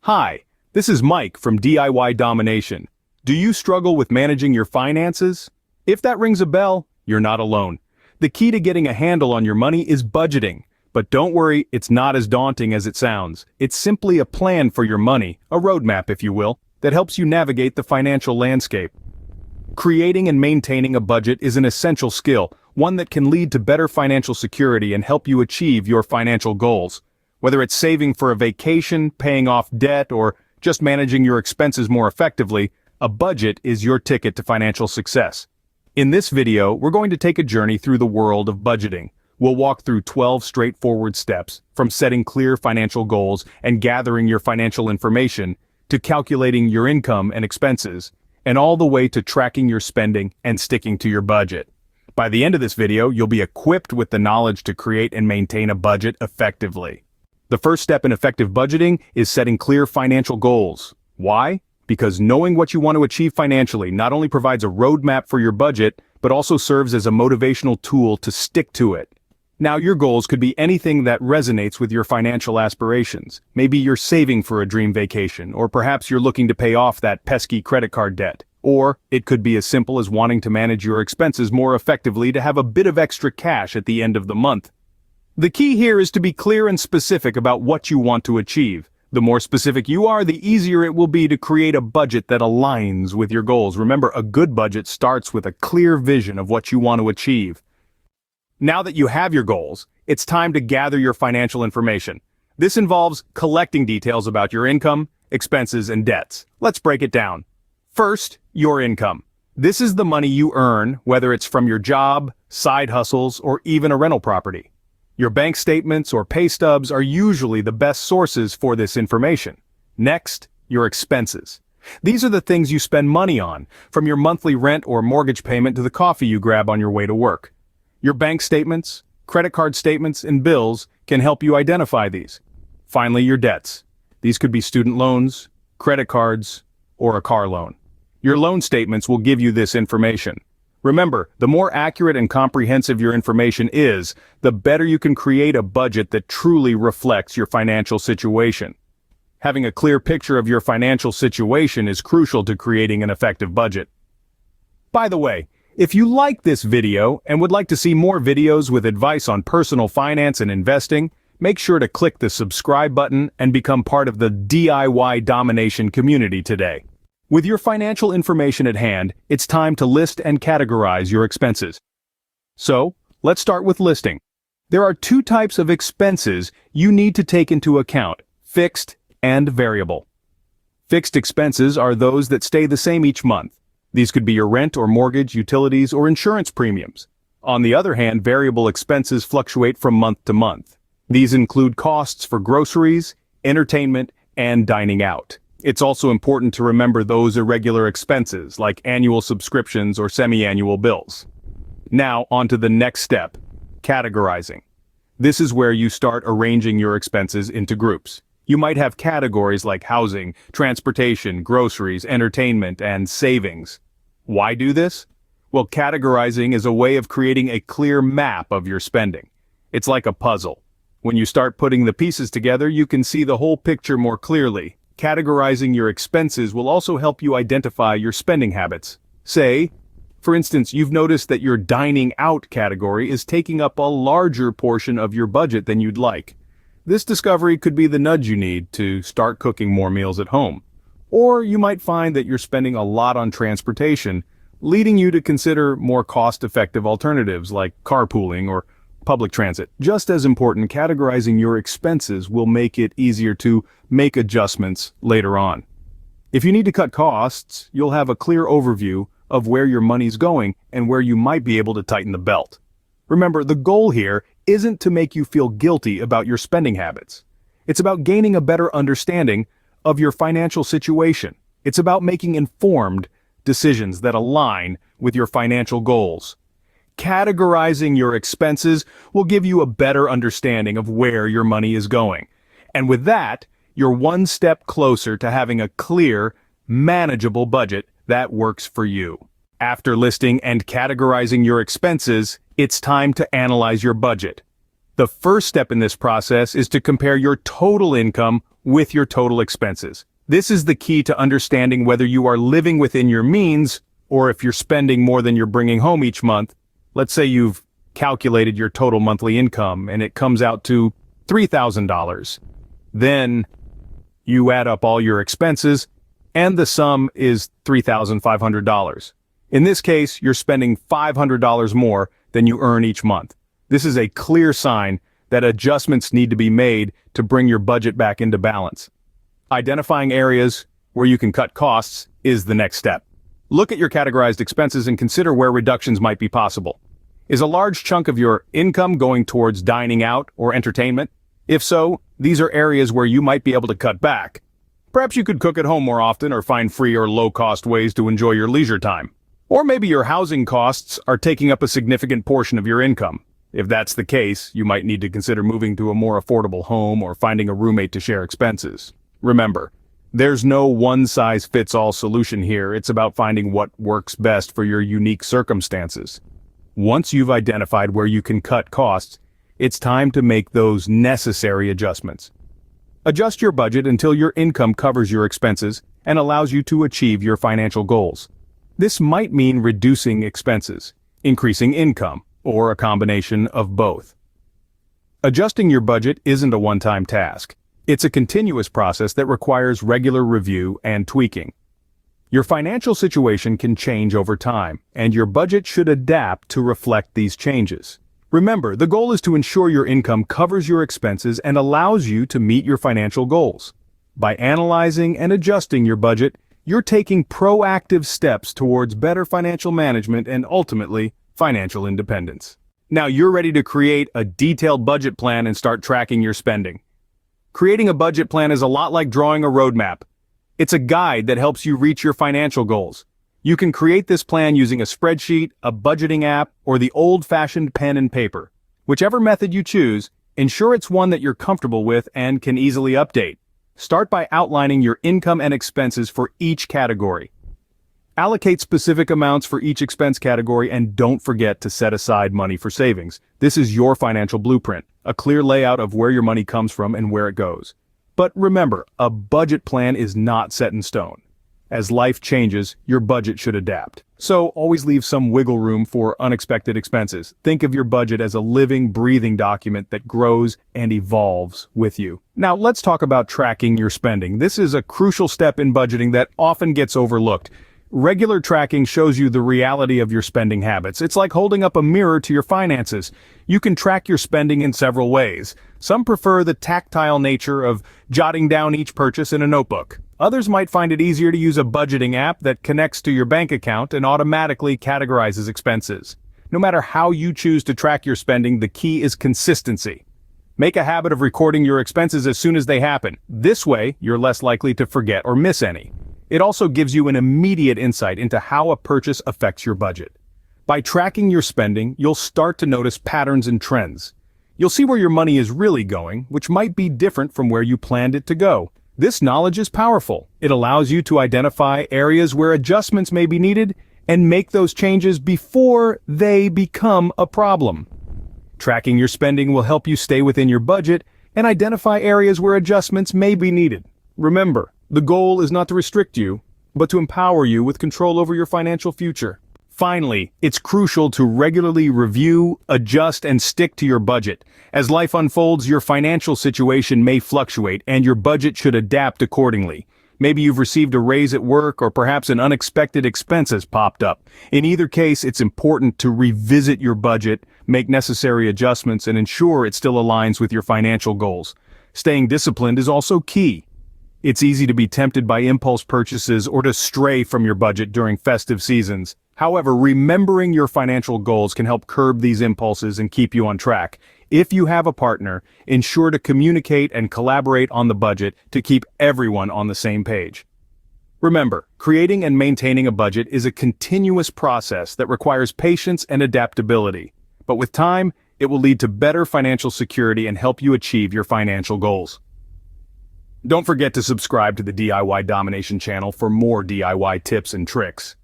Hi, this is Mike from DIY Domination. Do you struggle with managing your finances? If that rings a bell, you're not alone. The key to getting a handle on your money is budgeting. But don't worry, it's not as daunting as it sounds. It's simply a plan for your money, a roadmap if you will, that helps you navigate the financial landscape. Creating and maintaining a budget is an essential skill, one that can lead to better financial security and help you achieve your financial goals. Whether it's saving for a vacation, paying off debt, or just managing your expenses more effectively, a budget is your ticket to financial success. In this video, we're going to take a journey through the world of budgeting. We'll walk through 12 straightforward steps, from setting clear financial goals and gathering your financial information, to calculating your income and expenses, and all the way to tracking your spending and sticking to your budget. By the end of this video, you'll be equipped with the knowledge to create and maintain a budget effectively. The first step in effective budgeting is setting clear financial goals. Why? Because knowing what you want to achieve financially not only provides a roadmap for your budget, but also serves as a motivational tool to stick to it. Now, your goals could be anything that resonates with your financial aspirations. Maybe you're saving for a dream vacation, or perhaps you're looking to pay off that pesky credit card debt. Or it could be as simple as wanting to manage your expenses more effectively to have a bit of extra cash at the end of the month. The key here is to be clear and specific about what you want to achieve. The more specific you are, the easier it will be to create a budget that aligns with your goals. Remember, a good budget starts with a clear vision of what you want to achieve. Now that you have your goals, it's time to gather your financial information. This involves collecting details about your income, expenses, and debts. Let's break it down. First, your income. This is the money you earn, whether it's from your job, side hustles, or even a rental property. Your bank statements or pay stubs are usually the best sources for this information. Next, your expenses. These are the things you spend money on, from your monthly rent or mortgage payment to the coffee you grab on your way to work. Your bank statements, credit card statements, and bills can help you identify these. Finally, your debts. These could be student loans, credit cards, or a car loan. Your loan statements will give you this information. Remember, the more accurate and comprehensive your information is, the better you can create a budget that truly reflects your financial situation. Having a clear picture of your financial situation is crucial to creating an effective budget. By the way, if you like this video and would like to see more videos with advice on personal finance and investing, make sure to click the subscribe button and become part of the DIY Domination community today. With your financial information at hand, it's time to list and categorize your expenses. So, let's start with listing. There are two types of expenses you need to take into account: fixed and variable. Fixed expenses are those that stay the same each month. These could be your rent or mortgage, utilities, or insurance premiums. On the other hand, variable expenses fluctuate from month to month. These include costs for groceries, entertainment, and dining out. It's also important to remember those irregular expenses, like annual subscriptions or semi-annual bills. Now, on to the next step, categorizing. This is where you start arranging your expenses into groups. You might have categories like housing, transportation, groceries, entertainment, and savings. Why do this? Well, categorizing is a way of creating a clear map of your spending. It's like a puzzle. When you start putting the pieces together, you can see the whole picture more clearly. Categorizing your expenses will also help you identify your spending habits. Say, for instance, you've noticed that your dining out category is taking up a larger portion of your budget than you'd like. This discovery could be the nudge you need to start cooking more meals at home. Or you might find that you're spending a lot on transportation, leading you to consider more cost-effective alternatives like carpooling or public transit. Just as important, categorizing your expenses will make it easier to make adjustments later on. If you need to cut costs, you'll have a clear overview of where your money's going and where you might be able to tighten the belt. Remember, the goal here isn't to make you feel guilty about your spending habits. It's about gaining a better understanding of your financial situation. It's about making informed decisions that align with your financial goals. Categorizing your expenses will give you a better understanding of where your money is going. And with that, you're one step closer to having a clear, manageable budget that works for you. After listing and categorizing your expenses, it's time to analyze your budget. The first step in this process is to compare your total income with your total expenses. This is the key to understanding whether you are living within your means or if you're spending more than you're bringing home each month. Let's say you've calculated your total monthly income and it comes out to $3,000. Then you add up all your expenses and the sum is $3,500. In this case, you're spending $500 more than you earn each month. This is a clear sign that adjustments need to be made to bring your budget back into balance. Identifying areas where you can cut costs is the next step. Look at your categorized expenses and consider where reductions might be possible. Is a large chunk of your income going towards dining out or entertainment? If so, these are areas where you might be able to cut back. Perhaps you could cook at home more often or find free or low-cost ways to enjoy your leisure time. Or maybe your housing costs are taking up a significant portion of your income. If that's the case, you might need to consider moving to a more affordable home or finding a roommate to share expenses. Remember, there's no one-size-fits-all solution here. It's about finding what works best for your unique circumstances. Once you've identified where you can cut costs, it's time to make those necessary adjustments. Adjust your budget until your income covers your expenses and allows you to achieve your financial goals. This might mean reducing expenses, increasing income, or a combination of both. Adjusting your budget isn't a one-time task. It's a continuous process that requires regular review and tweaking. Your financial situation can change over time, and your budget should adapt to reflect these changes. Remember, the goal is to ensure your income covers your expenses and allows you to meet your financial goals. By analyzing and adjusting your budget, you're taking proactive steps towards better financial management and ultimately, financial independence. Now you're ready to create a detailed budget plan and start tracking your spending. Creating a budget plan is a lot like drawing a roadmap. It's a guide that helps you reach your financial goals. You can create this plan using a spreadsheet, a budgeting app, or the old-fashioned pen and paper. Whichever method you choose, ensure it's one that you're comfortable with and can easily update. Start by outlining your income and expenses for each category. Allocate specific amounts for each expense category and don't forget to set aside money for savings. This is your financial blueprint, a clear layout of where your money comes from and where it goes. But remember, a budget plan is not set in stone. As life changes, your budget should adapt. So always leave some wiggle room for unexpected expenses. Think of your budget as a living, breathing document that grows and evolves with you. Now let's talk about tracking your spending. This is a crucial step in budgeting that often gets overlooked. Regular tracking shows you the reality of your spending habits. It's like holding up a mirror to your finances. You can track your spending in several ways. Some prefer the tactile nature of jotting down each purchase in a notebook. Others might find it easier to use a budgeting app that connects to your bank account and automatically categorizes expenses. No matter how you choose to track your spending, the key is consistency. Make a habit of recording your expenses as soon as they happen. This way, you're less likely to forget or miss any. It also gives you an immediate insight into how a purchase affects your budget. By tracking your spending, you'll start to notice patterns and trends. You'll see where your money is really going, which might be different from where you planned it to go. This knowledge is powerful. It allows you to identify areas where adjustments may be needed and make those changes before they become a problem. Tracking your spending will help you stay within your budget and identify areas where adjustments may be needed. Remember, the goal is not to restrict you, but to empower you with control over your financial future. Finally, it's crucial to regularly review, adjust, and stick to your budget. As life unfolds, your financial situation may fluctuate, and your budget should adapt accordingly. Maybe you've received a raise at work, or perhaps an unexpected expense has popped up. In either case, it's important to revisit your budget, make necessary adjustments, and ensure it still aligns with your financial goals. Staying disciplined is also key. It's easy to be tempted by impulse purchases or to stray from your budget during festive seasons. However, remembering your financial goals can help curb these impulses and keep you on track. If you have a partner, ensure to communicate and collaborate on the budget to keep everyone on the same page. Remember, creating and maintaining a budget is a continuous process that requires patience and adaptability. But with time, it will lead to better financial security and help you achieve your financial goals. Don't forget to subscribe to the DIY Domination channel for more DIY tips and tricks.